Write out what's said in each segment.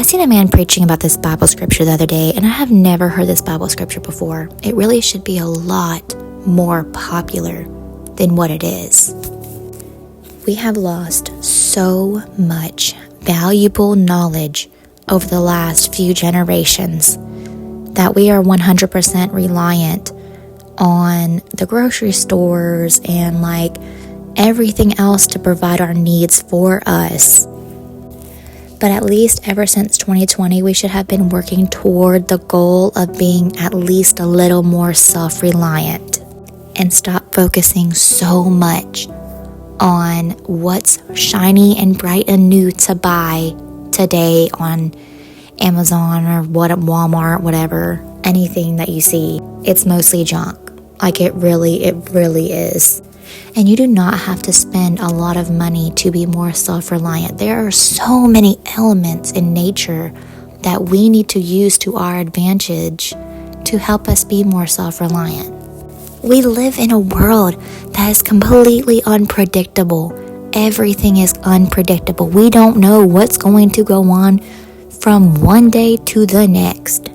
seen a man preaching about this Bible scripture the other day, and I have never heard this Bible scripture before. It really should be a lot more popular than what it is. We have lost so much valuable knowledge over the last few generations that we are 100% reliant on the grocery stores and everything else to provide our needs for us. But at least ever since 2020, we should have been working toward the goal of being at least a little more self-reliant and stop focusing so much on what's shiny and bright and new to buy today on Amazon or Walmart, whatever, anything that you see. It's mostly junk. It really is. And you do not have to spend a lot of money to be more self-reliant. There are so many elements in nature that we need to use to our advantage to help us be more self-reliant. We live in a world that is completely unpredictable. Everything is unpredictable. We don't know what's going to go on from one day to the next.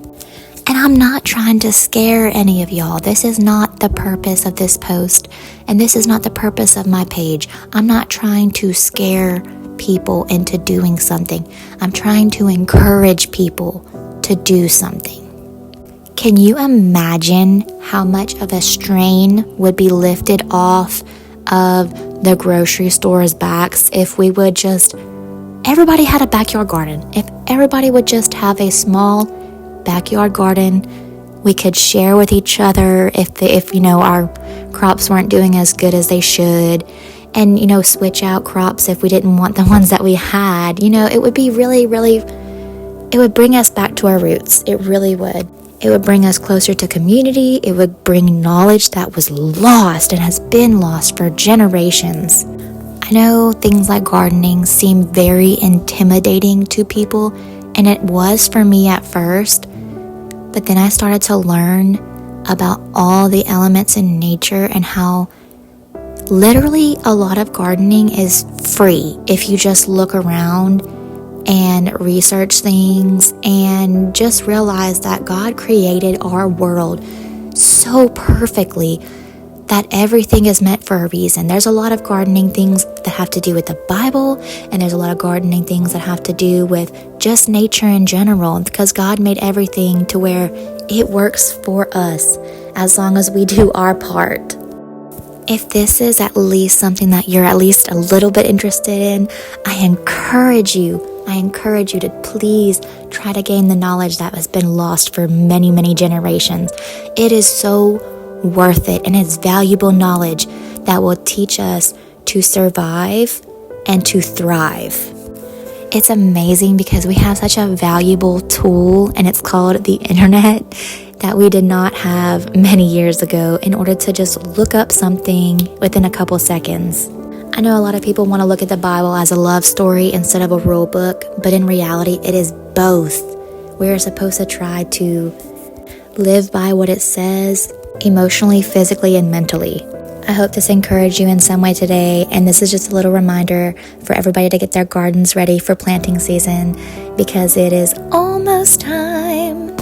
And I'm not trying to scare any of y'all. This is not the purpose of this post, and this is not the purpose of my page. I'm not trying to scare people into doing something. I'm trying to encourage people to do something. Can you imagine how much of a strain would be lifted off of the grocery store's backs if we would everybody had a backyard garden. If everybody would just have a small backyard garden, we could share with each other if our crops weren't doing as good as they should, and switch out crops if we didn't want the ones that we had. It would be really, it would bring us back to our roots. It really would. It would bring us closer to community. It would bring knowledge that was lost and has been lost for generations. I know things like gardening seem very intimidating to people, and it was for me at first. But then I started to learn about all the elements in nature and how literally a lot of gardening is free if you just look around and research things and just realize that God created our world so perfectly that everything is meant for a reason. There's a lot of gardening things that have to do with the Bible, and there's a lot of gardening things that have to do with just nature in general, because God made everything to where it works for us as long as we do our part. If this is at least something that you're at least a little bit interested in, I encourage you to please try to gain the knowledge that has been lost for many, many generations. It is so worth it, and it's valuable knowledge that will teach us to survive and to thrive. It's amazing because we have such a valuable tool, and it's called the internet, that we did not have many years ago in order to just look up something within a couple seconds. I know a lot of people want to look at the Bible as a love story instead of a rule book, but in reality, it is both. We are supposed to try to live by what it says, emotionally, physically, and mentally. I hope this encouraged you in some way today, and this is just a little reminder for everybody to get their gardens ready for planting season because it is almost time.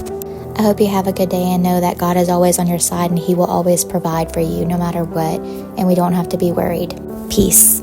I hope you have a good day and know that God is always on your side and He will always provide for you no matter what, and we don't have to be worried. Peace.